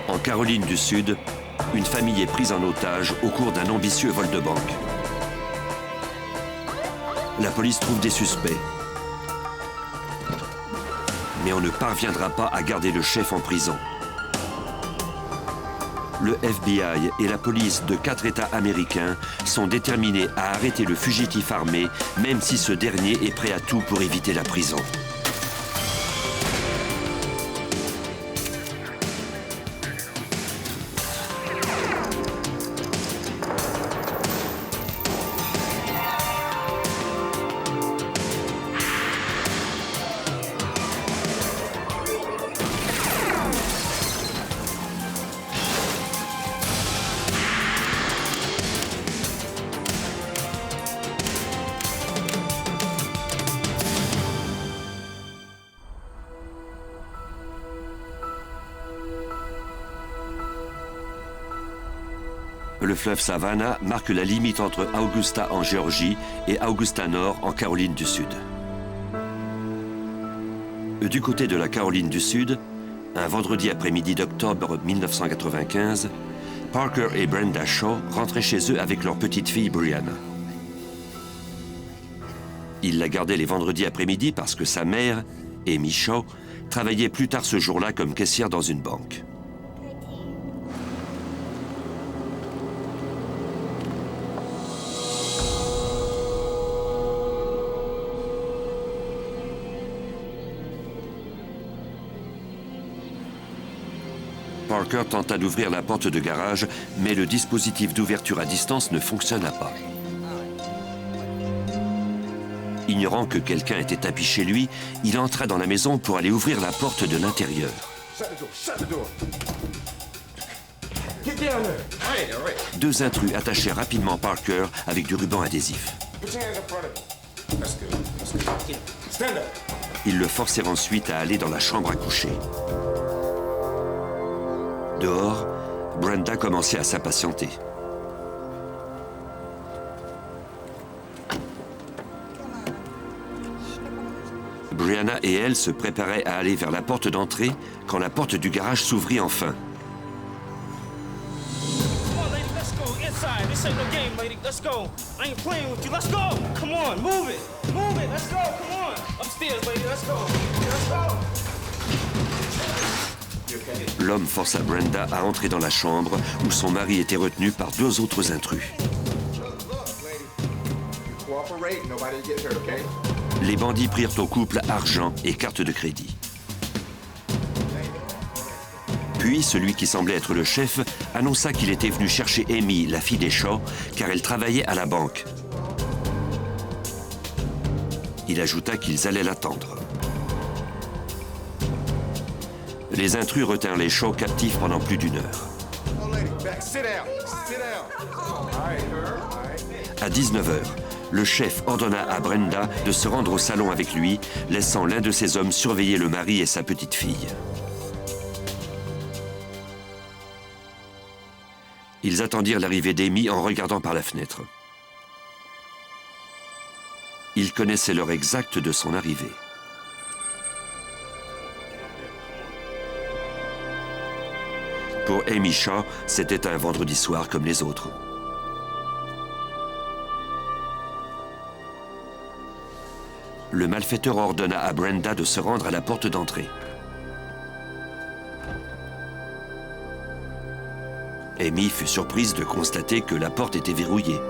En Caroline du Sud, une famille est prise en otage au cours d'un ambitieux vol de banque. La police trouve des suspects. Mais on ne parviendra pas à garder le chef en prison. Le FBI et la police de 4 États américains sont déterminés à arrêter le fugitif armé, même si ce dernier est prêt à tout pour éviter la prison. Le fleuve Savannah marque la limite entre Augusta en Géorgie et Augusta Nord en Caroline du Sud. Du côté de la Caroline du Sud, un vendredi après-midi d'octobre 1995, Parker et Brenda Shaw rentraient chez eux avec leur petite fille Brianna. Ils la gardaient les vendredis après-midi parce que sa mère, Amy Shaw, travaillait plus tard ce jour-là comme caissière dans une banque. Parker tenta d'ouvrir la porte de garage, mais le dispositif d'ouverture à distance ne fonctionna pas. Ignorant que quelqu'un était tapis chez lui, il entra dans la maison pour aller ouvrir la porte de l'intérieur. Deux intrus attachaient rapidement Parker avec du ruban adhésif. Ils le forcèrent ensuite à aller dans la chambre à coucher. Dehors, Brenda commençait à s'impatienter. Brianna et elle se préparaient à aller vers la porte d'entrée quand la porte du garage s'ouvrit enfin. L'homme força Brenda à entrer dans la chambre où son mari était retenu par deux autres intrus. Les bandits prirent au couple argent et carte de crédit. Puis, celui qui semblait être le chef annonça qu'il était venu chercher Amy, la fille des Shaw, car elle travaillait à la banque. Il ajouta qu'ils allaient l'attendre. Les intrus retinrent les Shaw captifs pendant plus d'une heure. À 19h, le chef ordonna à Brenda de se rendre au salon avec lui, laissant l'un de ses hommes surveiller le mari et sa petite fille. Ils attendirent l'arrivée d'Amy en regardant par la fenêtre. Ils connaissaient l'heure exacte de son arrivée. Pour Amy Shaw, c'était un vendredi soir comme les autres. Le malfaiteur ordonna à Brenda de se rendre à la porte d'entrée. Amy fut surprise de constater que la porte était verrouillée.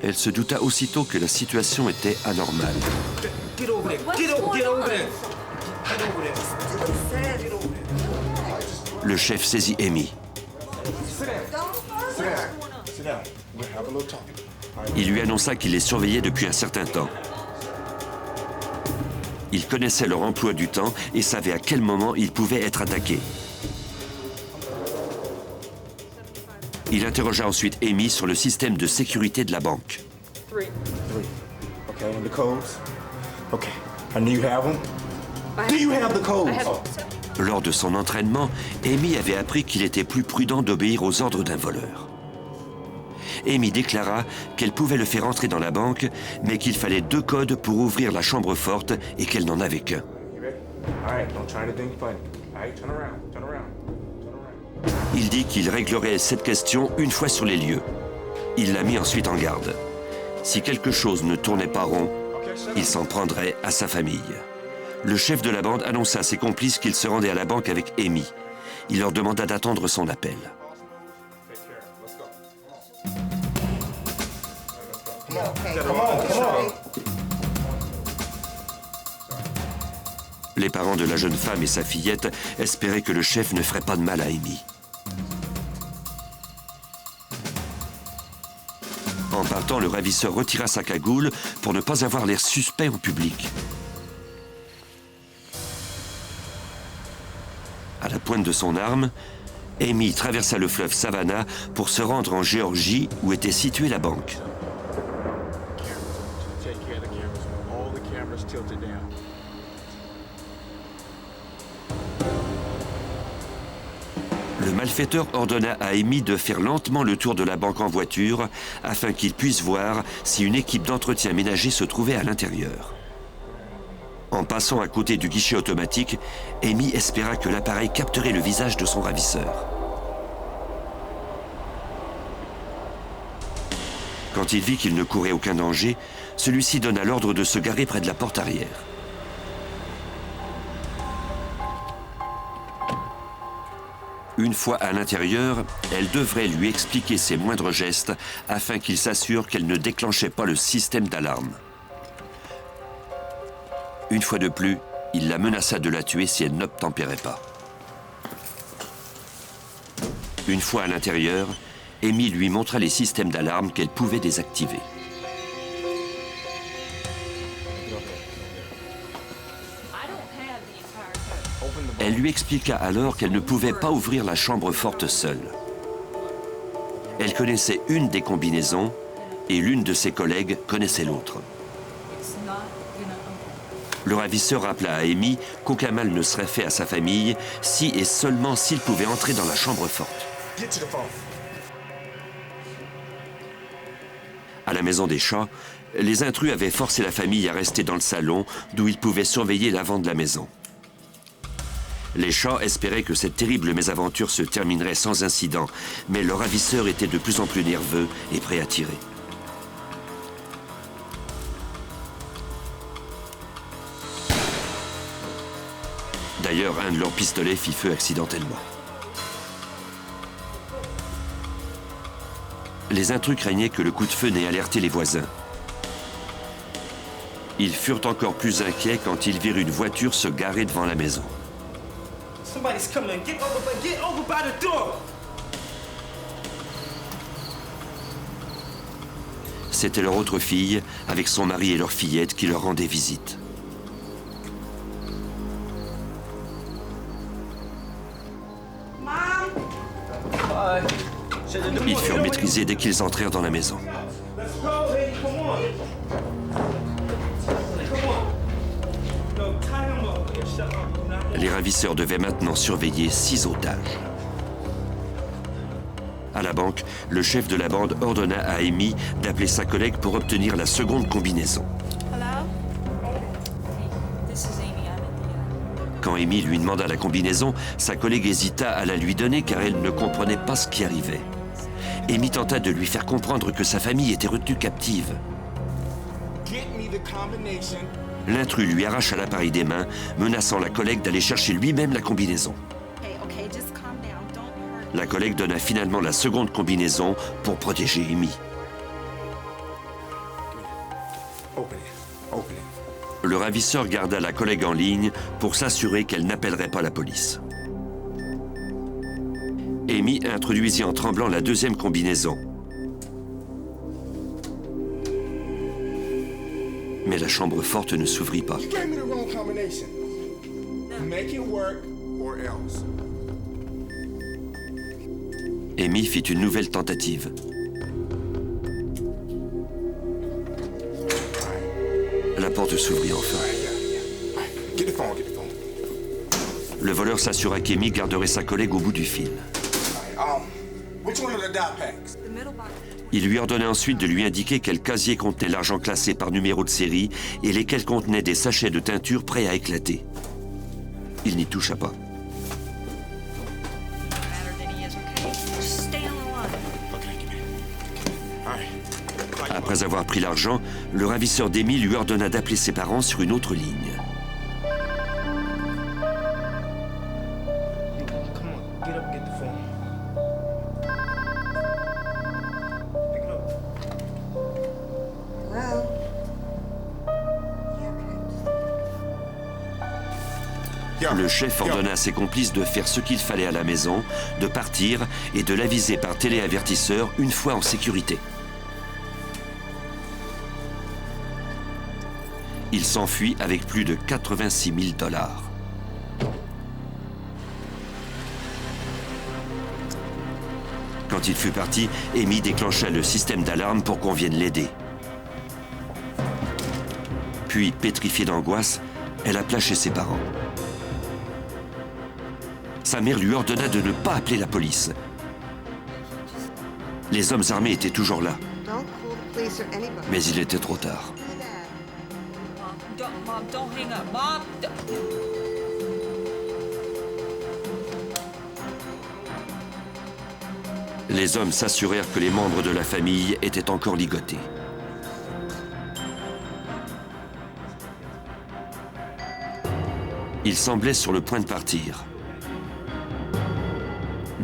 Elle se douta aussitôt que la situation était anormale. Le chef saisit Amy. Il lui annonça qu'il les surveillait depuis un certain temps. Il connaissait leur emploi du temps et savait à quel moment ils pouvaient être attaqués. Il interrogea ensuite Amy sur le système de sécurité de la banque. Lors de son entraînement, Amy avait appris qu'il était plus prudent d'obéir aux ordres d'un voleur. Amy déclara qu'elle pouvait le faire entrer dans la banque, mais qu'il fallait 2 codes pour ouvrir la chambre forte et qu'elle n'en avait qu'un. Il dit qu'il réglerait cette question une fois sur les lieux. Il l'a mis ensuite en garde. Si quelque chose ne tournait pas rond, il s'en prendrait à sa famille. Le chef de la bande annonça à ses complices qu'il se rendait à la banque avec Amy. Il leur demanda d'attendre son appel. Les parents de la jeune femme et sa fillette espéraient que le chef ne ferait pas de mal à Amy. En partant, le ravisseur retira sa cagoule pour ne pas avoir l'air suspect en public. À la pointe de son arme, Amy traversa le fleuve Savannah pour se rendre en Géorgie où était située la banque. Le malfaiteur ordonna à Amy de faire lentement le tour de la banque en voiture afin qu'il puisse voir si une équipe d'entretien ménager se trouvait à l'intérieur. En passant à côté du guichet automatique, Amy espéra que l'appareil capterait le visage de son ravisseur. Quand il vit qu'il ne courait aucun danger, celui-ci donna l'ordre de se garer près de la porte arrière. Une fois à l'intérieur, elle devrait lui expliquer ses moindres gestes afin qu'il s'assure qu'elle ne déclenchait pas le système d'alarme. Une fois de plus, il la menaça de la tuer si elle n'obtempérait pas. Une fois à l'intérieur, Amy lui montra les systèmes d'alarme qu'elle pouvait désactiver. Elle lui expliqua alors qu'elle ne pouvait pas ouvrir la chambre forte seule. Elle connaissait une des combinaisons et l'une de ses collègues connaissait l'autre. Le ravisseur rappela à Amy qu'aucun mal ne serait fait à sa famille si et seulement s'il pouvait entrer dans la chambre forte. À la maison des chats, les intrus avaient forcé la famille à rester dans le salon d'où ils pouvaient surveiller l'avant de la maison. Les chats espéraient que cette terrible mésaventure se terminerait sans incident, mais le ravisseur était de plus en plus nerveux et prêt à tirer. D'ailleurs, un de leurs pistolets fit feu accidentellement. Les intrus craignaient que le coup de feu n'ait alerté les voisins. Ils furent encore plus inquiets quand ils virent une voiture se garer devant la maison. C'était leur autre fille, avec son mari et leur fillette, qui leur rendaient visite. Ils furent maîtrisés dès qu'ils entrèrent dans la maison. Les ravisseurs devaient maintenant surveiller 6 otages. À la banque, le chef de la bande ordonna à Amy d'appeler sa collègue pour obtenir la seconde combinaison. Quand Amy lui demanda la combinaison, sa collègue hésita à la lui donner car elle ne comprenait pas ce qui arrivait. Amy tenta de lui faire comprendre que sa famille était retenue captive. L'intrus lui arracha l'appareil des mains, menaçant la collègue d'aller chercher lui-même la combinaison. La collègue donna finalement la seconde combinaison pour protéger Amy. Le ravisseur garda la collègue en ligne pour s'assurer qu'elle n'appellerait pas la police. Amy introduisit en tremblant la deuxième combinaison. Mais la chambre forte ne s'ouvrit pas. Amy fit une nouvelle tentative. La porte s'ouvrit enfin. Le voleur s'assura qu'Amy garderait sa collègue au bout du fil. Il lui ordonna ensuite de lui indiquer quel casier contenait l'argent classé par numéro de série et lesquels contenaient des sachets de teinture prêts à éclater. Il n'y toucha pas. Après avoir pris l'argent, le ravisseur d'Amy lui ordonna d'appeler ses parents sur une autre ligne. Le chef ordonna à ses complices de faire ce qu'il fallait à la maison, de partir et de l'aviser par téléavertisseur une fois en sécurité. Il s'enfuit avec plus de 86 000 $. Quand il fut parti, Amy déclencha le système d'alarme pour qu'on vienne l'aider. Puis, pétrifiée d'angoisse, elle appela chez ses parents. Sa mère lui ordonna de ne pas appeler la police. Les hommes armés étaient toujours là. Mais il était trop tard. Les hommes s'assurèrent que les membres de la famille étaient encore ligotés. Ils semblaient sur le point de partir.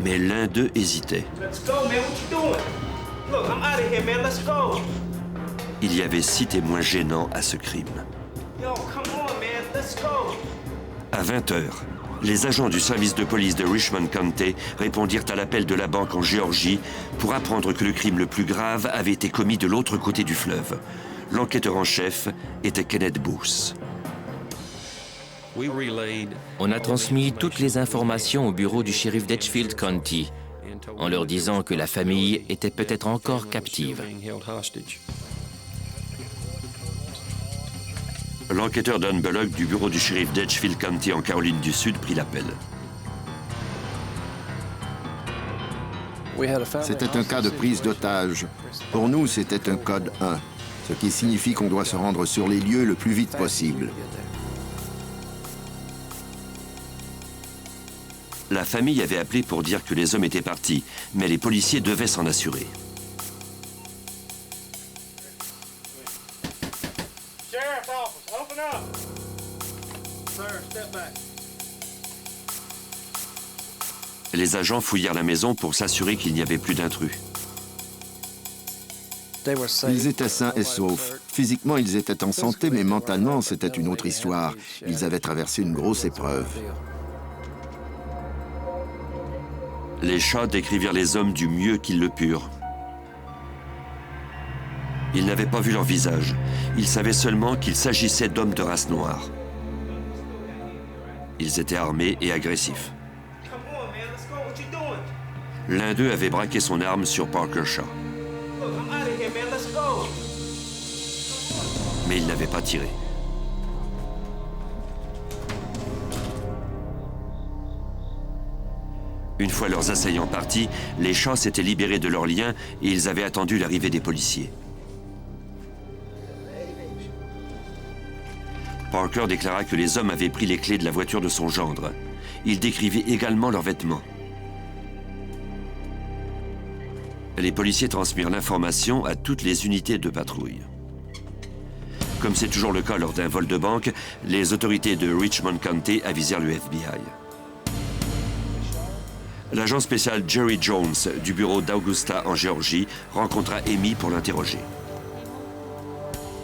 Mais l'un d'eux hésitait. Il y avait 6 témoins gênants à ce crime. À 20 h, les agents du service de police de Richmond County répondirent à l'appel de la banque en Géorgie pour apprendre que le crime le plus grave avait été commis de l'autre côté du fleuve. L'enquêteur en chef était Kenneth Booth. On a transmis toutes les informations au bureau du shérif d'Edgefield County, en leur disant que la famille était peut-être encore captive. L'enquêteur Don Bullock du bureau du shérif d'Edgefield County en Caroline du Sud prit l'appel. C'était un cas de prise d'otage. Pour nous, c'était un code 1, ce qui signifie qu'on doit se rendre sur les lieux le plus vite possible. La famille avait appelé pour dire que les hommes étaient partis, mais les policiers devaient s'en assurer. Les agents fouillèrent la maison pour s'assurer qu'il n'y avait plus d'intrus. Ils étaient sains et saufs. Physiquement, ils étaient en santé, mais mentalement, c'était une autre histoire. Ils avaient traversé une grosse épreuve. Les chats décrivirent les hommes du mieux qu'ils le purent. Ils n'avaient pas vu leur visage. Ils savaient seulement qu'il s'agissait d'hommes de race noire. Ils étaient armés et agressifs. L'un d'eux avait braqué son arme sur Parker Shaw. Mais il n'avait pas tiré. Une fois leurs assaillants partis, les Shaw s'étaient libérés de leurs liens et ils avaient attendu l'arrivée des policiers. Parker déclara que les hommes avaient pris les clés de la voiture de son gendre. Il décrivit également leurs vêtements. Les policiers transmirent l'information à toutes les unités de patrouille. Comme c'est toujours le cas lors d'un vol de banque, les autorités de Richmond County avisèrent le FBI. L'agent spécial Jerry Jones du bureau d'Augusta en Géorgie rencontra Amy pour l'interroger.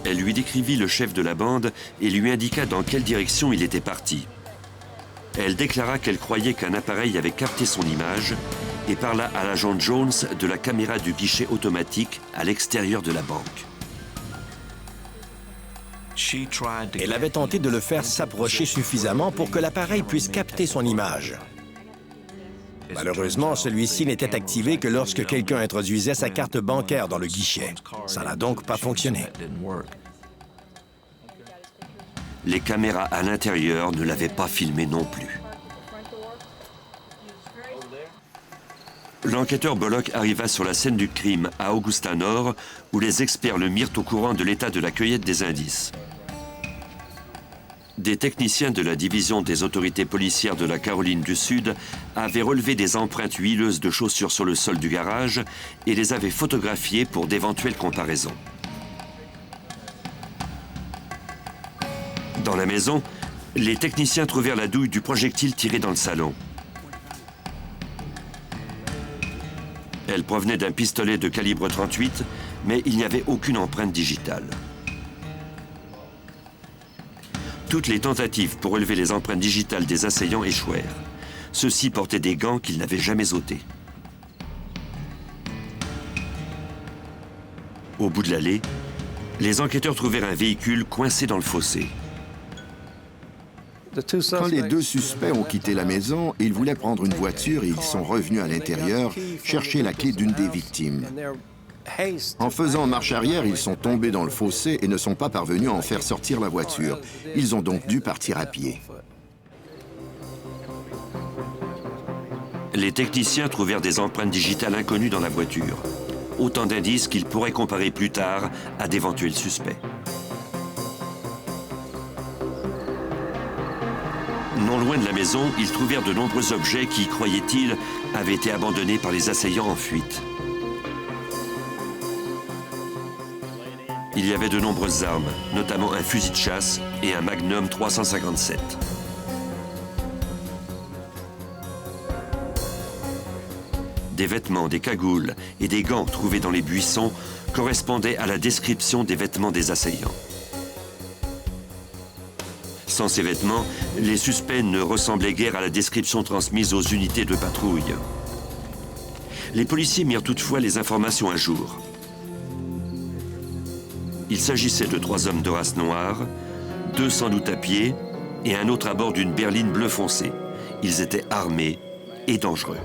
Elle lui décrivit le chef de la bande et lui indiqua dans quelle direction il était parti. Elle déclara qu'elle croyait qu'un appareil avait capté son image et parla à l'agent Jones de la caméra du guichet automatique à l'extérieur de la banque. Elle avait tenté de le faire s'approcher suffisamment pour que l'appareil puisse capter son image. Malheureusement, celui-ci n'était activé que lorsque quelqu'un introduisait sa carte bancaire dans le guichet. Ça n'a donc pas fonctionné. Les caméras à l'intérieur ne l'avaient pas filmé non plus. L'enquêteur Bullock arriva sur la scène du crime à Augusta Nord, où les experts le mirent au courant de l'état de la cueillette des indices. Des techniciens de la division des autorités policières de la Caroline du Sud avaient relevé des empreintes huileuses de chaussures sur le sol du garage et les avaient photographiées pour d'éventuelles comparaisons. Dans la maison, les techniciens trouvèrent la douille du projectile tiré dans le salon. Elle provenait d'un pistolet de calibre 38, mais il n'y avait aucune empreinte digitale. Toutes les tentatives pour relever les empreintes digitales des assaillants échouèrent. Ceux-ci portaient des gants qu'ils n'avaient jamais ôtés. Au bout de l'allée, les enquêteurs trouvèrent un véhicule coincé dans le fossé. Quand les deux suspects ont quitté la maison, ils voulaient prendre une voiture et ils sont revenus à l'intérieur chercher la clé d'une des victimes. En faisant marche arrière, ils sont tombés dans le fossé et ne sont pas parvenus à en faire sortir la voiture. Ils ont donc dû partir à pied. Les techniciens trouvèrent des empreintes digitales inconnues dans la voiture. Autant d'indices qu'ils pourraient comparer plus tard à d'éventuels suspects. Non loin de la maison, ils trouvèrent de nombreux objets qui, croyaient-ils, avaient été abandonnés par les assaillants en fuite. Il y avait de nombreuses armes, notamment un fusil de chasse et un Magnum 357. Des vêtements, des cagoules et des gants trouvés dans les buissons correspondaient à la description des vêtements des assaillants. Sans ces vêtements, les suspects ne ressemblaient guère à la description transmise aux unités de patrouille. Les policiers mirent toutefois les informations à jour. Il s'agissait de 3 hommes de race noire, 2 sans doute à pied et un autre à bord d'une berline bleu foncé. Ils étaient armés et dangereux.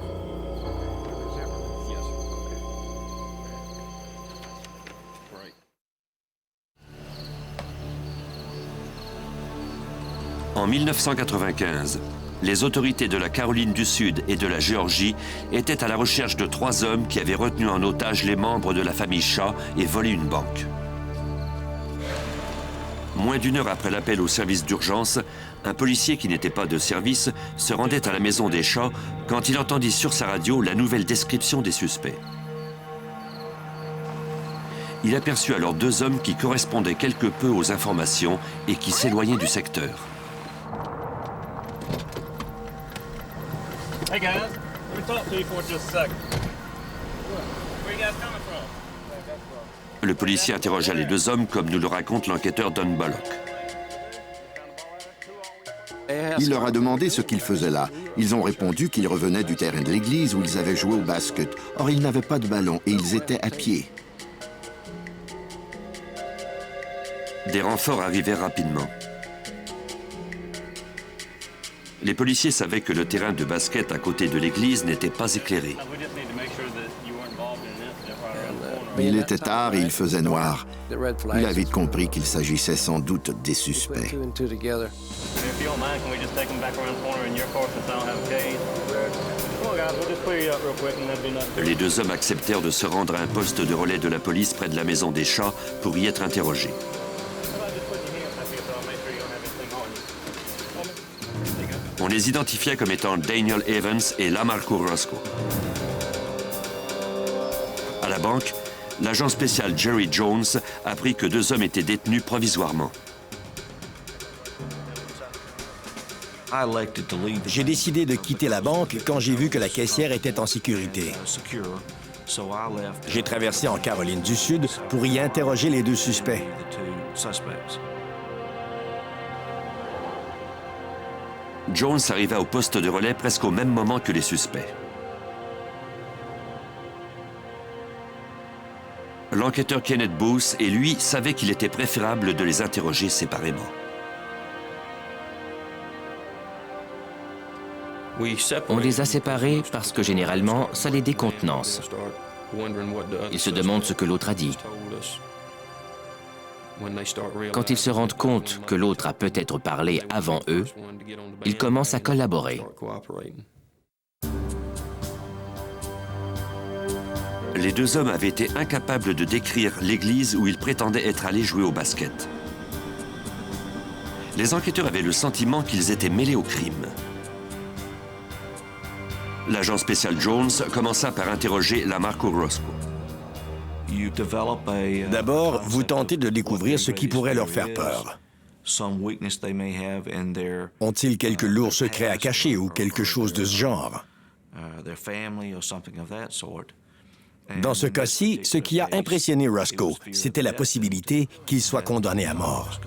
En 1995, les autorités de la Caroline du Sud et de la Géorgie étaient à la recherche de 3 hommes qui avaient retenu en otage les membres de la famille Shaw et volé une banque. Moins d'une heure après l'appel au service d'urgence, un policier qui n'était pas de service se rendait à la maison des Shaw quand il entendit sur sa radio la nouvelle description des suspects. Il aperçut alors 2 hommes qui correspondaient quelque peu aux informations et qui s'éloignaient du secteur. Hey guys, let me talk to you for just a second. Where you guys coming from? Le policier interrogea les 2 hommes comme nous le raconte l'enquêteur Don Bullock. Il leur a demandé ce qu'ils faisaient là. Ils ont répondu qu'ils revenaient du terrain de l'église où ils avaient joué au basket. Or, ils n'avaient pas de ballon et ils étaient à pied. Des renforts arrivèrent rapidement. Les policiers savaient que le terrain de basket à côté de l'église n'était pas éclairé. Il était tard et il faisait noir. Il a vite compris qu'il s'agissait sans doute des suspects. Les 2 hommes acceptèrent de se rendre à un poste de relais de la police près de la maison des Shaw pour y être interrogés. On les identifia comme étant Daniel Evans et Lamarco Roscoe. À la banque, l'agent spécial Jerry Jones apprit que 2 hommes étaient détenus provisoirement. J'ai décidé de quitter la banque quand j'ai vu que la caissière était en sécurité. J'ai traversé en Caroline du Sud pour y interroger les 2 suspects. Jones arriva au poste de relais presque au même moment que les suspects. L'enquêteur Kenneth Booth et lui savaient qu'il était préférable de les interroger séparément. On les a séparés parce que généralement, ça les décontenance. Ils se demandent ce que l'autre a dit. Quand ils se rendent compte que l'autre a peut-être parlé avant eux, ils commencent à collaborer. Les deux hommes avaient été incapables de décrire l'église où ils prétendaient être allés jouer au basket. Les enquêteurs avaient le sentiment qu'ils étaient mêlés au crime. L'agent spécial Jones commença par interroger Lamarco Roscoe. D'abord, vous tentez de découvrir ce qui pourrait leur faire peur. Ont-ils quelques lourds secrets à cacher ou quelque chose de ce genre? Dans ce cas-ci, ce qui a impressionné Roscoe, c'était la possibilité qu'il soit condamné à mort.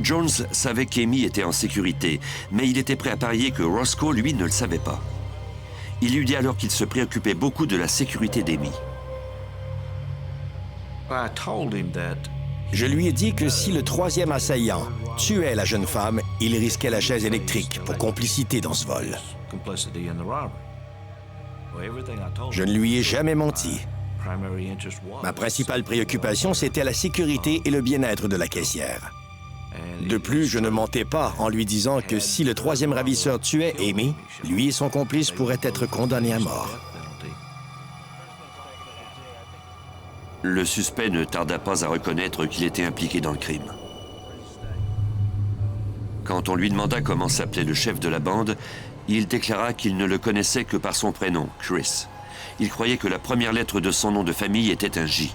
Jones savait qu'Amy était en sécurité, mais il était prêt à parier que Roscoe, lui, ne le savait pas. Il lui dit alors qu'il se préoccupait beaucoup de la sécurité d'Amy. Je lui ai dit que si le troisième assaillant tuait la jeune femme, il risquait la chaise électrique pour complicité dans ce vol. Je ne lui ai jamais menti. Ma principale préoccupation, c'était la sécurité et le bien-être de la caissière. De plus, je ne mentais pas en lui disant que si le troisième ravisseur tuait Amy, lui et son complice pourraient être condamnés à mort. Le suspect ne tarda pas à reconnaître qu'il était impliqué dans le crime. Quand on lui demanda comment s'appelait le chef de la bande, il déclara qu'il ne le connaissait que par son prénom, Chris. Il croyait que la première lettre de son nom de famille était un J.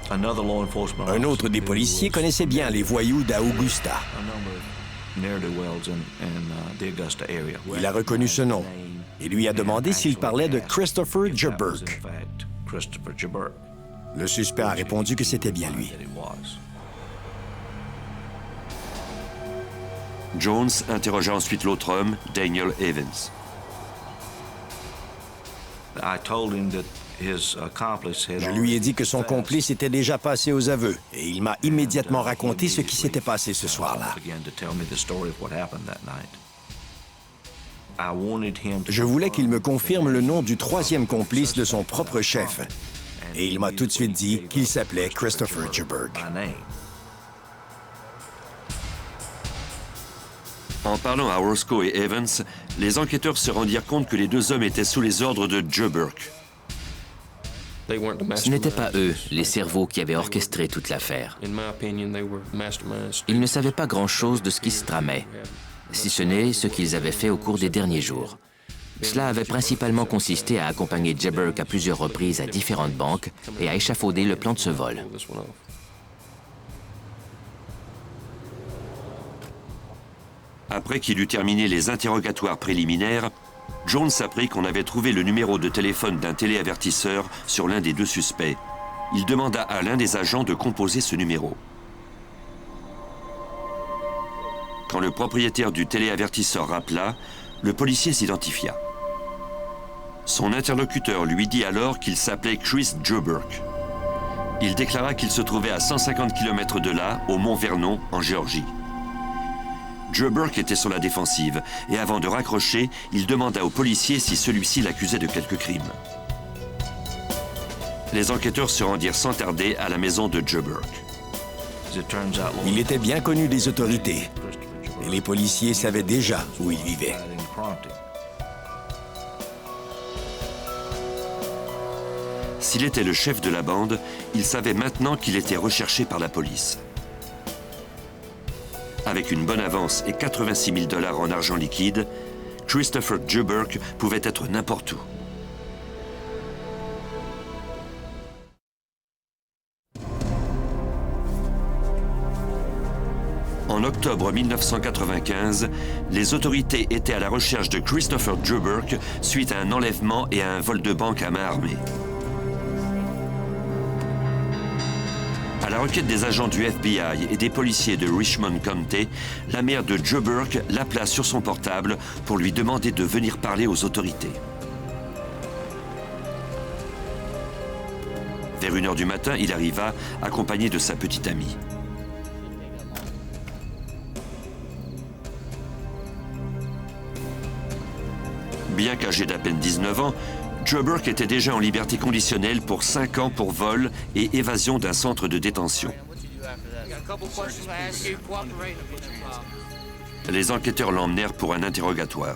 Un autre des policiers connaissait bien les voyous d'Augusta. Il a reconnu ce nom et lui a demandé s'il parlait de Christopher Jeburk. Le suspect a répondu que c'était bien lui. Jones interrogea ensuite l'autre homme, Daniel Evans. Je lui ai dit que son complice était déjà passé aux aveux et il m'a immédiatement raconté ce qui s'était passé ce soir-là. Je voulais qu'il me confirme le nom du troisième complice de son propre chef et il m'a tout de suite dit qu'il s'appelait Christopher Jeburk. En parlant à Roscoe et Evans, les enquêteurs se rendirent compte que les deux hommes étaient sous les ordres de Jeburk. Ce n'étaient pas eux, les cerveaux qui avaient orchestré toute l'affaire. Ils ne savaient pas grand-chose de ce qui se tramait, si ce n'est ce qu'ils avaient fait au cours des derniers jours. Cela avait principalement consisté à accompagner Jeburk à plusieurs reprises à différentes banques et à échafauder le plan de ce vol. Après qu'il eut terminé les interrogatoires préliminaires, Jones apprit qu'on avait trouvé le numéro de téléphone d'un téléavertisseur sur l'un des deux suspects. Il demanda à l'un des agents de composer ce numéro. Quand le propriétaire du téléavertisseur rappela, le policier s'identifia. Son interlocuteur lui dit alors qu'il s'appelait Chris Jeburk. Il déclara qu'il se trouvait à 150 km de là, au Mont Vernon, en Géorgie. Jeburk était sur la défensive et avant de raccrocher, il demanda au policier si celui-ci l'accusait de quelque crime. Les enquêteurs se rendirent sans tarder à la maison de Jeburk. Il était bien connu des autorités et les policiers savaient déjà où il vivait. S'il était le chef de la bande, il savait maintenant qu'il était recherché par la police. Avec une bonne avance et 86 000 $ en argent liquide, Christopher Jeburk pouvait être n'importe où. En octobre 1995, les autorités étaient à la recherche de Christopher Jeburk suite à un enlèvement et à un vol de banque à main armée. À la requête des agents du FBI et des policiers de Richmond County, la mère de Jeburk l'appela sur son portable pour lui demander de venir parler aux autorités. Vers 1h du matin, il arriva, accompagné de sa petite amie. Bien qu'âgé d'à peine 19 ans, Jeburk était déjà en liberté conditionnelle pour 5 ans pour vol et évasion d'un centre de détention. Les enquêteurs l'emmenèrent pour un interrogatoire.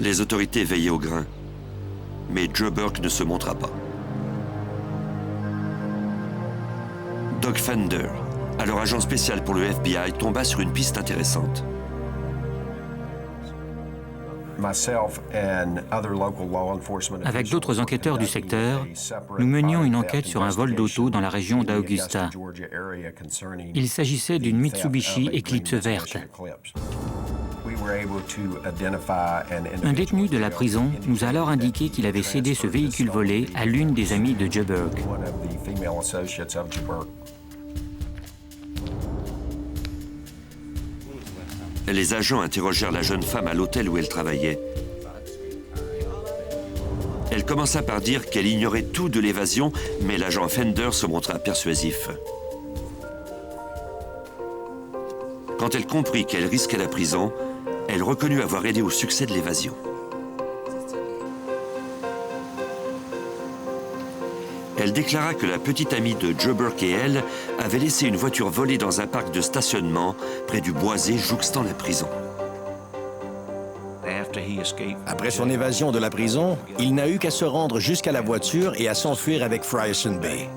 Les autorités veillaient au grain, mais Joe Burke ne se montra pas. Doug Fender, alors agent spécial pour le FBI, tomba sur une piste intéressante. Avec d'autres enquêteurs du secteur, nous menions une enquête sur un vol d'auto dans la région d'Augusta. Il s'agissait d'une Mitsubishi Eclipse verte. Un détenu de la prison nous a alors indiqué qu'il avait cédé ce véhicule volé à l'une des amies de Joe Burke. Les agents interrogèrent la jeune femme à l'hôtel où elle travaillait. Elle commença par dire qu'elle ignorait tout de l'évasion, mais l'agent Fender se montra persuasif. Quand elle comprit qu'elle risquait la prison, elle reconnut avoir aidé au succès de l'évasion. Elle déclara que la petite amie de Joe Burke et elle avaient laissé une voiture volée dans un parc de stationnement près du boisé jouxtant la prison. Après son évasion de la prison, il n'a eu qu'à se rendre jusqu'à la voiture et à s'enfuir avec Frierson Bay.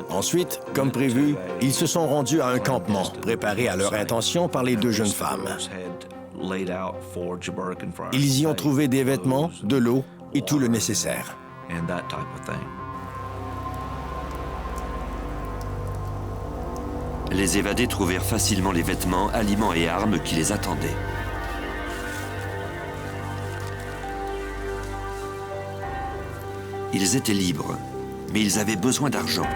Ensuite, comme prévu, ils se sont rendus à un campement, préparé à leur intention par les deux jeunes femmes. Ils y ont trouvé des vêtements, de l'eau et tout le nécessaire. Les évadés trouvèrent facilement les vêtements, aliments et armes qui les attendaient. Ils étaient libres, mais ils avaient besoin d'argent.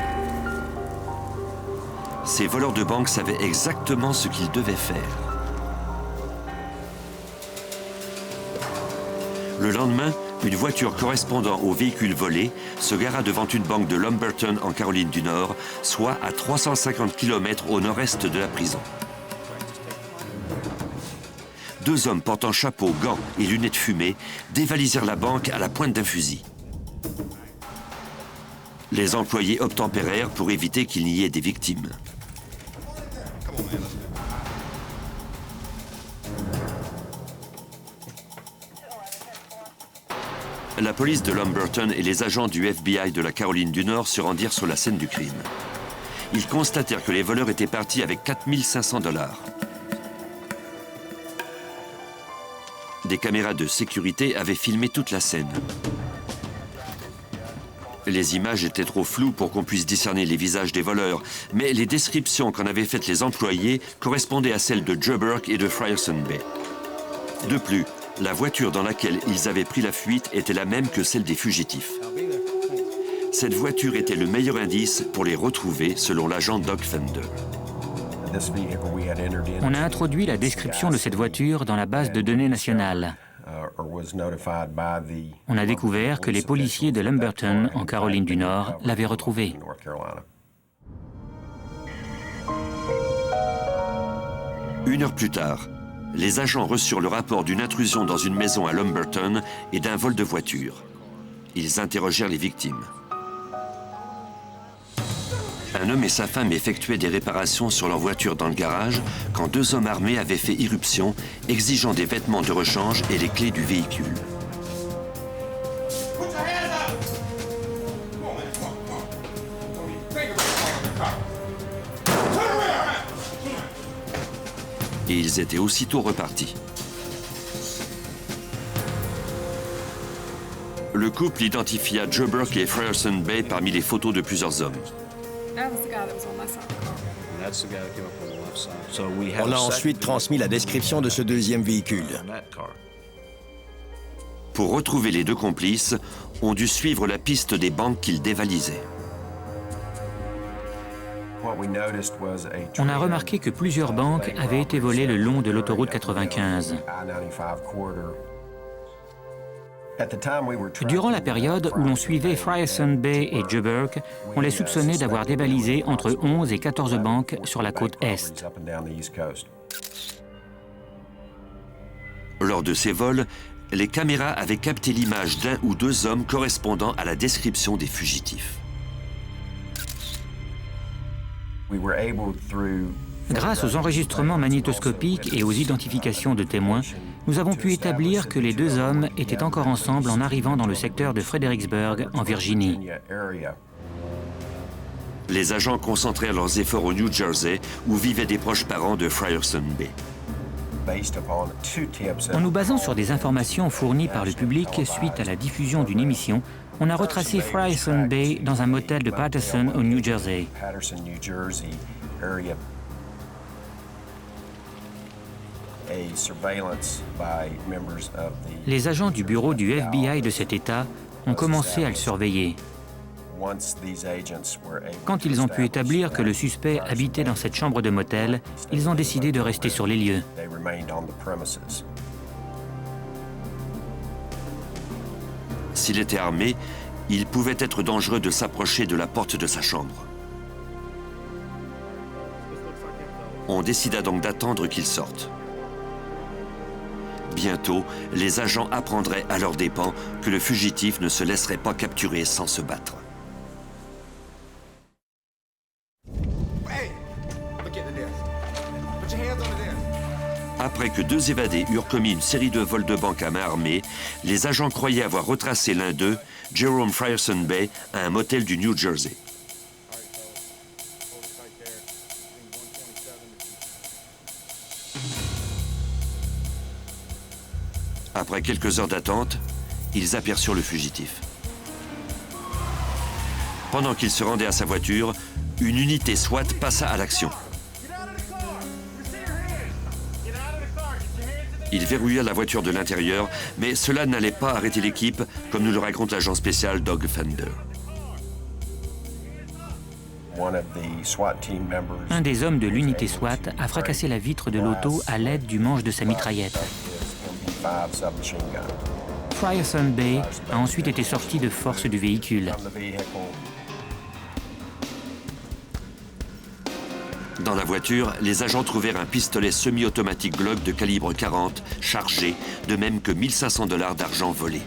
Ces voleurs de banque savaient exactement ce qu'ils devaient faire. Le lendemain, une voiture correspondant au véhicule volé se gara devant une banque de Lumberton en Caroline du Nord, soit à 350 km au nord-est de la prison. Deux hommes portant chapeau, gants et lunettes fumées dévalisèrent la banque à la pointe d'un fusil. Les employés obtempérèrent pour éviter qu'il n'y ait des victimes. La police de Lumberton et les agents du FBI de la Caroline du Nord se rendirent sur la scène du crime. Ils constatèrent que les voleurs étaient partis avec 4 500 $. Des caméras de sécurité avaient filmé toute la scène. Les images étaient trop floues pour qu'on puisse discerner les visages des voleurs, mais les descriptions qu'en avaient faites les employés correspondaient à celles de Joe Burke et de Frierson Bay. De plus, la voiture dans laquelle ils avaient pris la fuite était la même que celle des fugitifs. Cette voiture était le meilleur indice pour les retrouver, selon l'agent Doug Fender. On a introduit la description de cette voiture dans la base de données nationale. On a découvert que les policiers de Lumberton, en Caroline du Nord, l'avaient retrouvée. Une heure plus tard, les agents reçurent le rapport d'une intrusion dans une maison à Lumberton et d'un vol de voiture. Ils interrogèrent les victimes. Un homme et sa femme effectuaient des réparations sur leur voiture dans le garage quand deux hommes armés avaient fait irruption, exigeant des vêtements de rechange et les clés du véhicule. Et ils étaient aussitôt repartis. Le couple identifia Joe Burke et Frierson Bay parmi les photos de plusieurs hommes. On a ensuite transmis la description de ce deuxième véhicule. Pour retrouver les deux complices, on dut suivre la piste des banques qu'ils dévalisaient. On a remarqué que plusieurs banques avaient été volées le long de l'autoroute 95. Durant la période où l'on suivait Frierson Bay et Joe Burke, on les soupçonnait d'avoir dévalisé entre 11 et 14 banques sur la côte Est. Lors de ces vols, les caméras avaient capté l'image d'un ou deux hommes correspondant à la description des fugitifs. Grâce aux enregistrements magnétoscopiques et aux identifications de témoins, nous avons pu établir que les deux hommes étaient encore ensemble en arrivant dans le secteur de Fredericksburg, en Virginie. Les agents concentrèrent leurs efforts au New Jersey, où vivaient des proches parents de Frierson Bay. En nous basant sur des informations fournies par le public suite à la diffusion d'une émission, on a retracé Frierson Bay dans un motel de Paterson au New Jersey. Les agents du bureau du FBI de cet État ont commencé à le surveiller. Quand ils ont pu établir que le suspect habitait dans cette chambre de motel, ils ont décidé de rester sur les lieux. S'il était armé, il pouvait être dangereux de s'approcher de la porte de sa chambre. On décida donc d'attendre qu'il sorte. Bientôt, les agents apprendraient à leurs dépens que le fugitif ne se laisserait pas capturer sans se battre. Après que deux évadés eurent commis une série de vols de banque à main armée, les agents croyaient avoir retracé l'un d'eux, Jerome Frierson Bay, à un motel du New Jersey. Après quelques heures d'attente, ils aperçurent le fugitif. Pendant qu'il se rendait à sa voiture, une unité SWAT passa à l'action. Il verrouilla la voiture de l'intérieur, mais cela n'allait pas arrêter l'équipe, comme nous le raconte l'agent spécial Doug Fender. Un des hommes de l'unité SWAT a fracassé la vitre de l'auto à l'aide du manche de sa mitraillette. Frierson Bay a ensuite été sorti de force du véhicule. Dans la voiture, les agents trouvèrent un pistolet semi-automatique Glock de calibre 40 chargé, de même que 1 500 $ d'argent volé.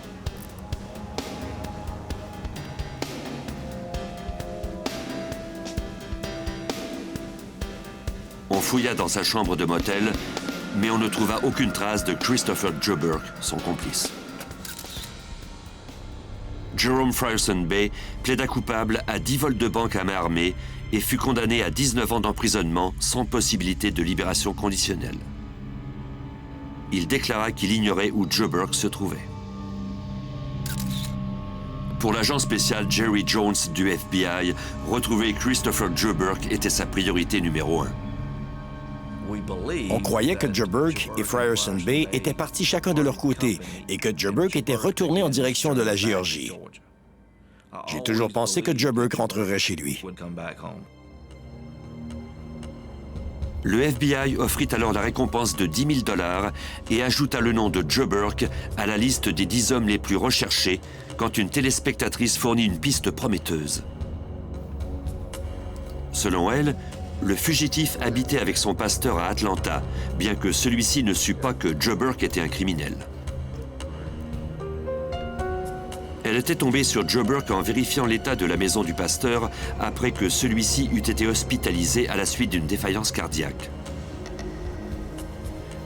On fouilla dans sa chambre de motel, mais on ne trouva aucune trace de Christopher Joe Burke, son complice. Jerome Frierson Bay plaida coupable à 10 vols de banque à main armée et fut condamné à 19 ans d'emprisonnement sans possibilité de libération conditionnelle. Il déclara qu'il ignorait où Joe Burke se trouvait. Pour l'agent spécial Jerry Jones du FBI, retrouver Christopher Joe Burke était sa priorité numéro 1. On croyait que Joe Burke et Frierson Bay étaient partis chacun de leur côté et que Joe Burke était retourné en direction de la Géorgie. J'ai toujours pensé que Joe Burke rentrerait chez lui. Le FBI offrit alors la récompense de 10 000 $ et ajouta le nom de Joe Burke à la liste des 10 hommes les plus recherchés quand une téléspectatrice fournit une piste prometteuse. Selon elle, le fugitif habitait avec son pasteur à Atlanta, bien que celui-ci ne sût pas que Joe Burke était un criminel. Elle était tombée sur Joe Burke en vérifiant l'état de la maison du pasteur après que celui-ci eût été hospitalisé à la suite d'une défaillance cardiaque.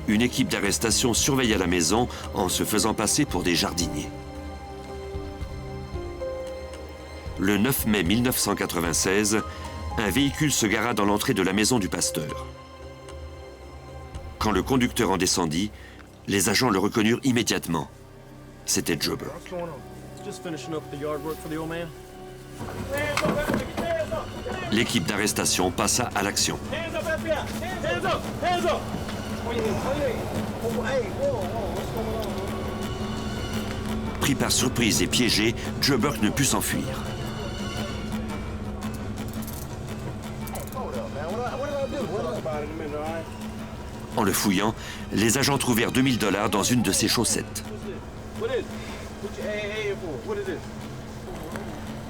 Une équipe d'arrestation surveilla la maison en se faisant passer pour des jardiniers. Le 9 mai 1996, un véhicule se gara dans l'entrée de la maison du pasteur. Quand le conducteur en descendit, les agents le reconnurent immédiatement. C'était Joe Burke. L'équipe d'arrestation passa à l'action. Pris par surprise et piégé, Joe Burke ne put s'enfuir. En le fouillant, les agents trouvèrent 2 000 $ dans une de ses chaussettes.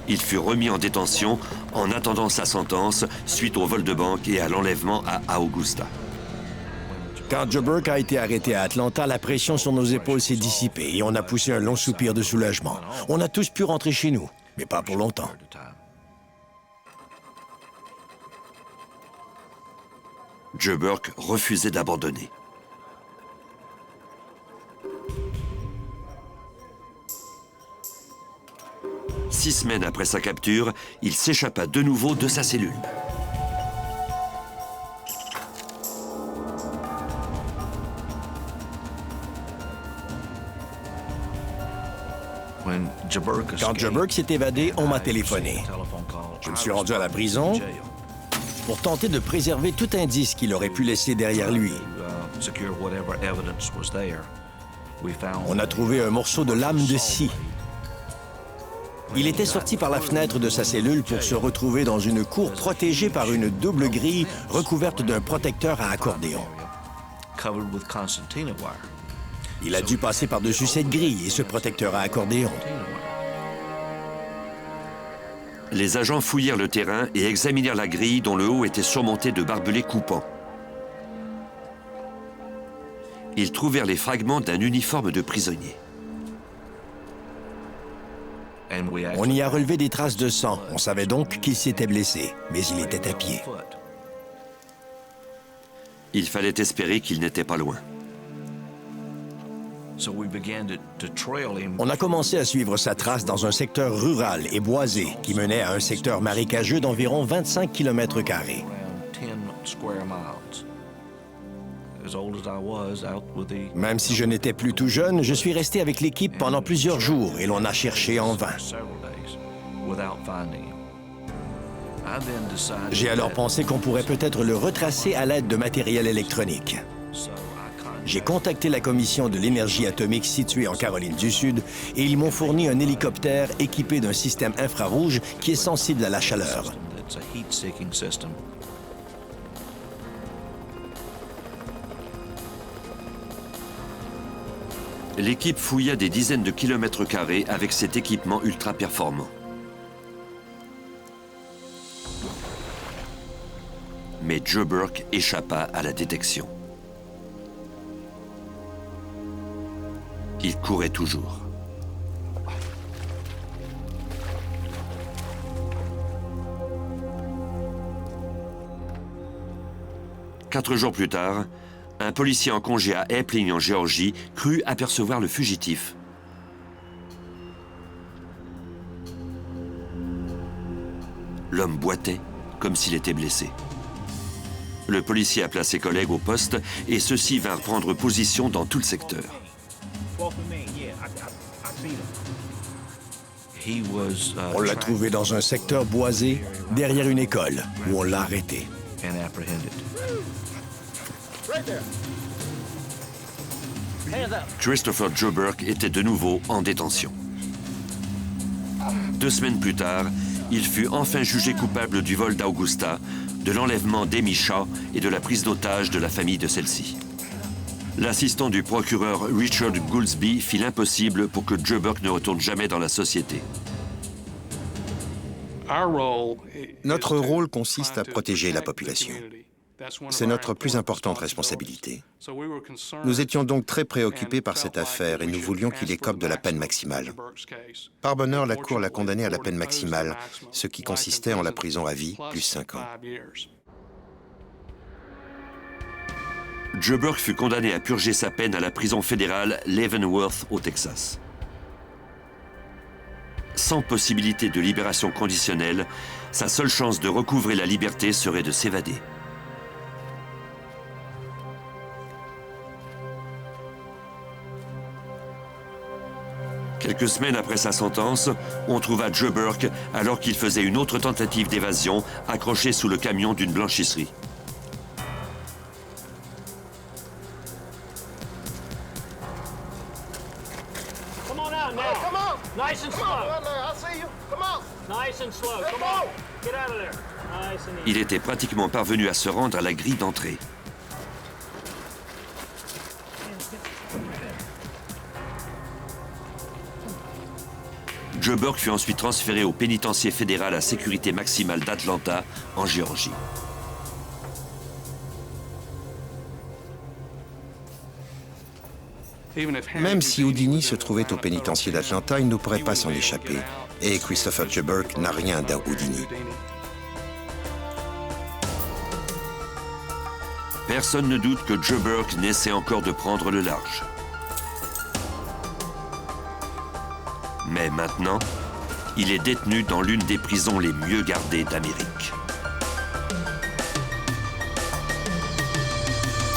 Il fut remis en détention en attendant sa sentence suite au vol de banque et à l'enlèvement à Augusta. Quand Joe Burke a été arrêté à Atlanta, la pression sur nos épaules s'est dissipée et on a poussé un long soupir de soulagement. On a tous pu rentrer chez nous, mais pas pour longtemps. Joe Burke refusait d'abandonner. Six semaines après sa capture, il s'échappa de nouveau de sa cellule. Quand Joe Burke s'est évadé, on m'a téléphoné. Je me suis rendu à la prison pour tenter de préserver tout indice qu'il aurait pu laisser derrière lui. On a trouvé un morceau de lame de scie. Il était sorti par la fenêtre de sa cellule pour se retrouver dans une cour protégée par une double grille recouverte d'un protecteur à accordéon. Il a dû passer par-dessus cette grille et ce protecteur à accordéon. Les agents fouillèrent le terrain et examinèrent la grille dont le haut était surmonté de barbelés coupants. Ils trouvèrent les fragments d'un uniforme de prisonnier. On y a relevé des traces de sang. On savait donc qu'il s'était blessé, mais il était à pied. Il fallait espérer qu'il n'était pas loin. On a commencé à suivre sa trace dans un secteur rural et boisé qui menait à un secteur marécageux d'environ 25 km². Même si je n'étais plus tout jeune, je suis resté avec l'équipe pendant plusieurs jours et l'on a cherché en vain. J'ai alors pensé qu'on pourrait peut-être le retracer à l'aide de matériel électronique. J'ai contacté la commission de l'énergie atomique située en Caroline du Sud et ils m'ont fourni un hélicoptère équipé d'un système infrarouge qui est sensible à la chaleur. L'équipe fouilla des dizaines de kilomètres carrés avec cet équipement ultra performant. Mais Joe Burke échappa à la détection. Il courait toujours. Quatre jours plus tard, un policier en congé à Epling en Géorgie crut apercevoir le fugitif. L'homme boitait comme s'il était blessé. Le policier appela ses collègues au poste et ceux-ci vinrent prendre position dans tout le secteur. On l'a trouvé dans un secteur boisé, derrière une école, où on l'a arrêté. Christopher Joe Burke était de nouveau en détention. 2 semaines plus tard, il fut enfin jugé coupable du vol d'Augusta, de l'enlèvement d'Amy Shaw et de la prise d'otage de la famille de celle-ci. L'assistant du procureur Richard Goolsbee fit l'impossible pour que Joe Burke ne retourne jamais dans la société. Notre rôle consiste à protéger la population. C'est notre plus importante responsabilité. Nous étions donc très préoccupés par cette affaire et nous voulions qu'il écope de la peine maximale. Par bonheur, la Cour l'a condamné à la peine maximale, ce qui consistait en la prison à vie, plus 5 ans. Joe Burke fut condamné à purger sa peine à la prison fédérale Leavenworth au Texas. Sans possibilité de libération conditionnelle, sa seule chance de recouvrer la liberté serait de s'évader. Quelques semaines après sa sentence, on trouva Joe Burke alors qu'il faisait une autre tentative d'évasion accroché sous le camion d'une blanchisserie. Il était pratiquement parvenu à se rendre à la grille d'entrée. Joe Burke fut ensuite transféré au pénitencier fédéral à sécurité maximale d'Atlanta, en Géorgie. Même si Houdini se trouvait au pénitencier d'Atlanta, il ne pourrait pas s'en échapper. Et Christopher Joe Burke n'a rien d'un Houdini. Personne ne doute que Joe Burke n'essaie encore de prendre le large. Mais maintenant, il est détenu dans l'une des prisons les mieux gardées d'Amérique.